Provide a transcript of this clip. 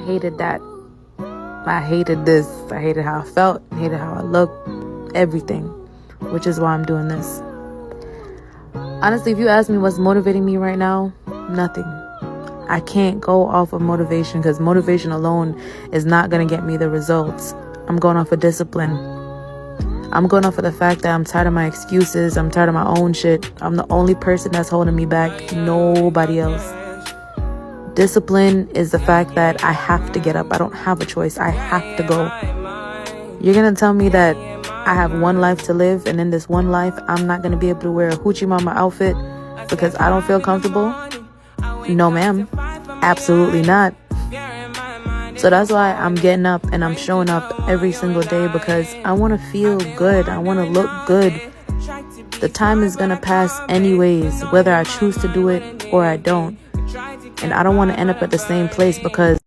hated that. I hated this. I hated how I felt. I hated how I looked. Everything. Which is why I'm doing this. Honestly, if you ask me what's motivating me right now, nothing. I can't go off of motivation because motivation alone is not going to get me the results. I'm going off of discipline. I'm going off of the fact that I'm tired of my excuses. I'm tired of my own shit. I'm the only person that's holding me back. Nobody else. Discipline is the fact that I have to get up. I don't have a choice. I have to go. You're going to tell me that I have one life to live, and in this one life, I'm not going to be able to wear a hoochie mama outfit because I don't feel comfortable? No, ma'am. Absolutely not. So that's why I'm getting up and I'm showing up every single day, because I want to feel good. I want to look good. The time is going to pass anyways, whether I choose to do it or I don't. And I don't want to end up at the same place because